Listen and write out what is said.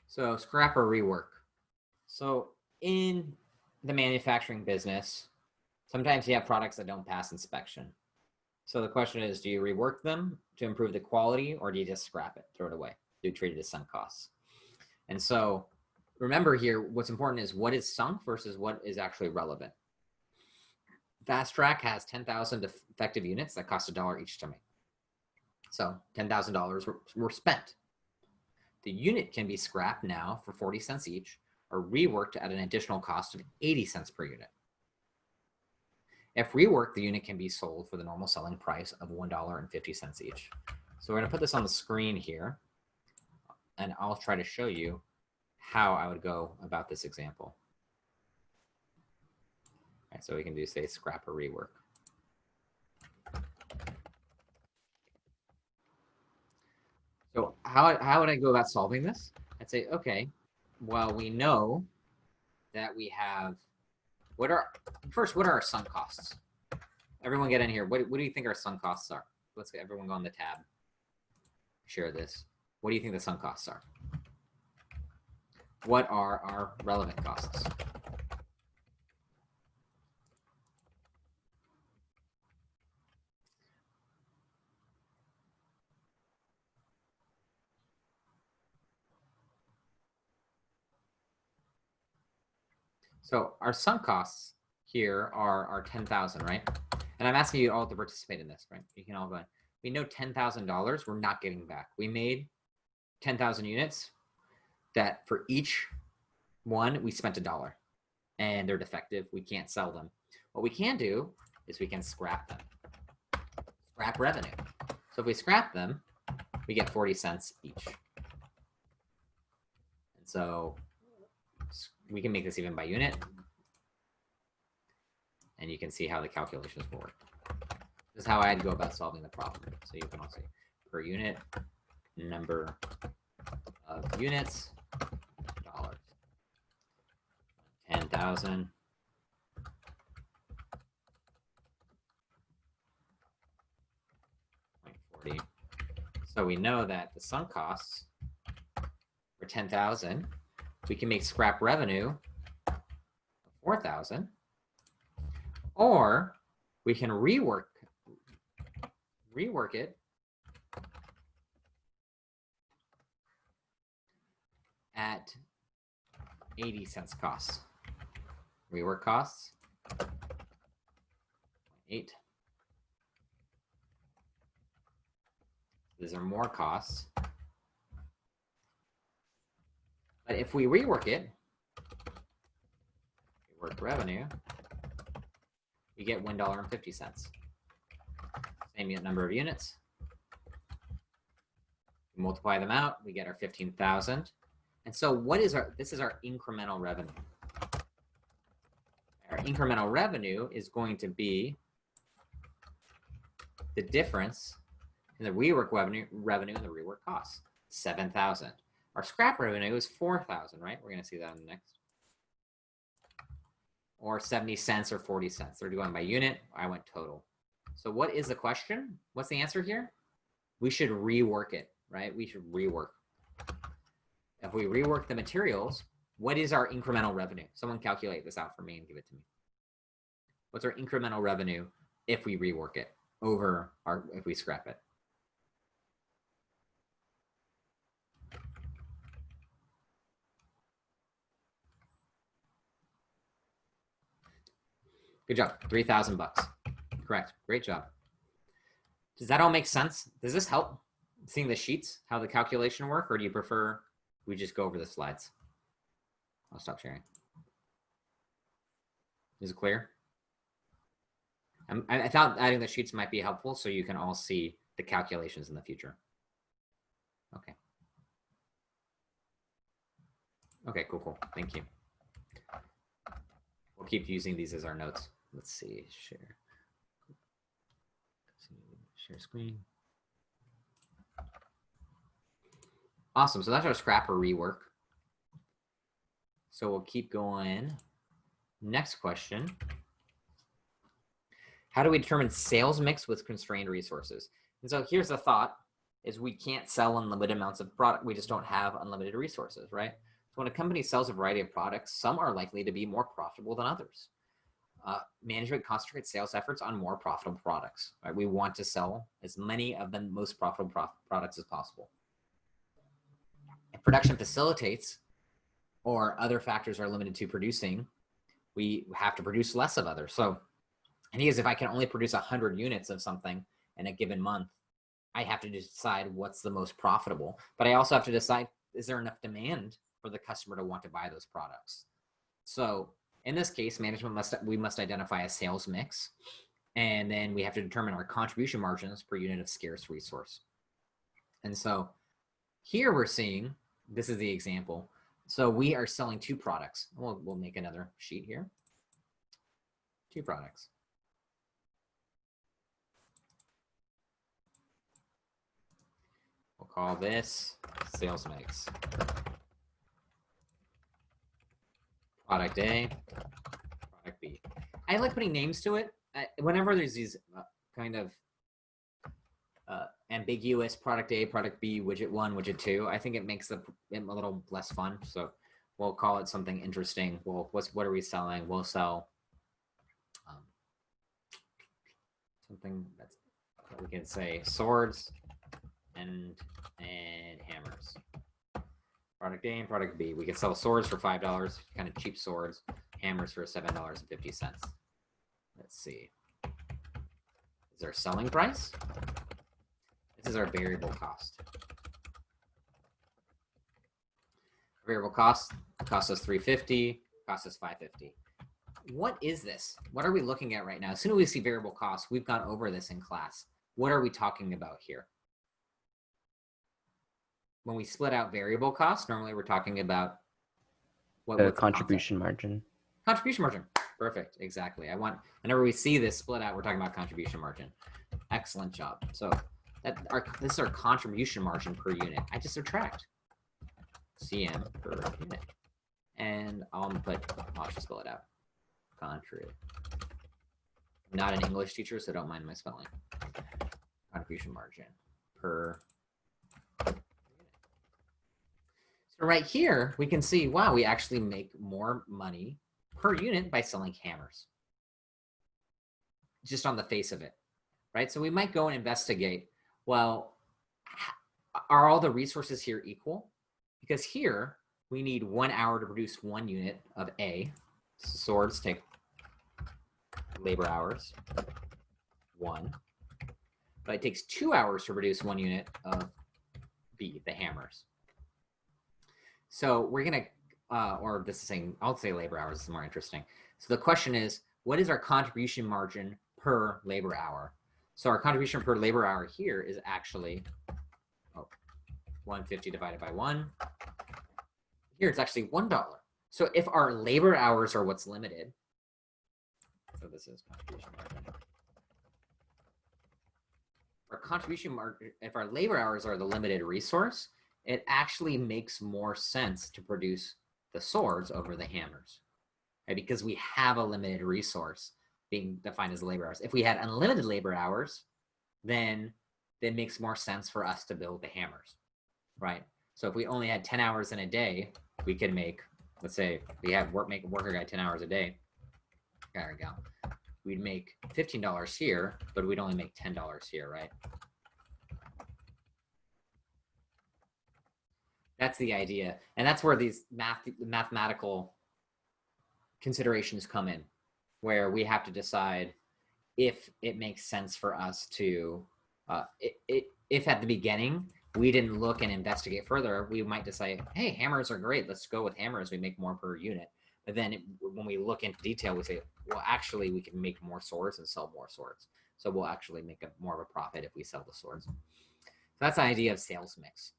So scrap or rework. So in the manufacturing business, sometimes you have products that don't pass inspection. So the question is, do you rework them to improve the quality, or do you just scrap it, throw it away, do treat it as sunk costs? And so remember here, what's important is what is sunk versus what is actually relevant. Fast Track has 10,000 effective units that cost $1 each to make. So $10,000 were spent. The unit can be scrapped now for 40 cents each, or reworked at an additional cost of 80 cents per unit. If reworked, the unit can be sold for the normal selling price of $1.50 each. So we're going to put this on the screen here, and I'll try to show you how I would go about this example. All right, so we can do, say, scrap or rework. So how would I go about solving this? I'd say, okay, well, we know that we have, what are our sunk costs? Everyone get in here. What do you think our sunk costs are? Let's get everyone go on the tab. Share this. What do you think the sunk costs are? What are our relevant costs? So our sunk costs here are 10,000, right? And I'm asking you all to participate in this, right? You can all go. We know $10,000 we're not getting back. We made 10,000 units that for each one we spent $1, and they're defective. We can't sell them. What we can do is we can scrap them. Scrap revenue. So if we scrap them, we get 40 cents each. And so we can make this even by unit, and you can see how the calculations will work. This is how I'd go about solving the problem. So you can also per unit, number of units, dollars, 10,000. So we know that the sunk costs for 10,000, we can make scrap revenue of 4,000, or we can rework it at 80 cents costs. Rework costs 8. These are more costs. But if we rework it, rework revenue, we get $1.50. Same number of units. We multiply them out, we get our 15,000. And so what is this is our incremental revenue. Our incremental revenue is going to be the difference in the rework revenue and the rework costs, 7,000. Our scrap revenue is 4,000, right? We're going to see that in the next. Or 70 cents or 40 cents. They're going by unit. I went total. So what is the question? What's the answer here? We should rework it, right? We should rework. If we rework the materials, what is our incremental revenue? Someone calculate this out for me and give it to me. What's our incremental revenue if we rework it over if we scrap it? Good job. 3,000 bucks. Correct. Great job. Does that all make sense? Does this help seeing the sheets, how the calculation work, or do you prefer we just go over the slides? I'll stop sharing. Is it clear? I thought adding the sheets might be helpful so you can all see the calculations in the future. Okay. Okay, cool. Thank you. We'll keep using these as our notes. Let's see, share screen. Awesome, so that's our scrap or rework. So we'll keep going. Next question. How do we determine sales mix with constrained resources? And so here's the thought. is we can't sell unlimited amounts of product. We just don't have unlimited resources, right? So when a company sells a variety of products, some are likely to be more profitable than others. Management concentrates sales efforts on more profitable products, right? We want to sell as many of the most profitable products as possible. If production facilitates or other factors are limited to producing, we have to produce less of others. So, and because if I can only produce 100 units of something in a given month, I have to decide what's the most profitable. But I also have to decide, is there enough demand for the customer to want to buy those products? So in this case, we must identify a sales mix, and then we have to determine our contribution margins per unit of scarce resource. And so here we're seeing, this is the example. So we are selling 2 products. We'll make another sheet here. 2 products. We'll call this sales mix. Product A, product B. I like putting names to it. Whenever there's these kind of ambiguous product A, product B, widget 1, widget 2, I think it makes it a little less fun. So we'll call it something interesting. Well, what are we selling? We'll sell something that's, we can say swords and hammers. Product A and product B. We can sell swords for $5, kind of cheap swords, hammers for $7.50. Let's see. Is our selling price? This is our variable cost. Variable cost costs us $3.50, costs us $5.50. What is this? What are we looking at right now? As soon as we see variable costs, we've gone over this in class. What are we talking about here? When we split out variable costs, normally we're talking about the contribution margin. Contribution margin. Perfect. Exactly. Whenever we see this split out, we're talking about contribution margin. Excellent job. So this is our contribution margin per unit. I just subtract CM per unit. And I'll just spell it out. Contrib. I'm not an English teacher, so don't mind my spelling. Contribution margin per. So right here, we can see, wow, we actually make more money per unit by selling hammers. Just on the face of it, right? So we might go and investigate, well, are all the resources here equal? Because here, we need 1 hour to produce 1 unit of A. Swords take labor hours, 1. But it takes 2 hours to produce 1 unit of B, the hammers. So we're going to, or this is saying, I'll say labor hours is more interesting. So the question is, what is our contribution margin per labor hour? So our contribution per labor hour here is actually 150 divided by 1. Here it's actually $1. So if our labor hours are what's limited, so this is contribution margin. Our contribution margin, if our labor hours are the limited resource, it actually makes more sense to produce the swords over the hammers, right? Because we have a limited resource being defined as labor hours. If we had unlimited labor hours, then it makes more sense for us to build the hammers, right? So if we only had 10 hours in a day, we could make, let's say we have make a worker guy 10 hours a day. There we go. We'd make $15 here, but we'd only make $10 here, right? That's the idea. And that's where these mathematical considerations come in, where we have to decide if it makes sense for us to, if at the beginning we didn't look and investigate further, we might decide, hey, hammers are great. Let's go with hammers. We make more per unit. But then when we look into detail, we say, well, actually, we can make more swords and sell more swords. So we'll actually make more of a profit if we sell the swords. So that's the idea of sales mix.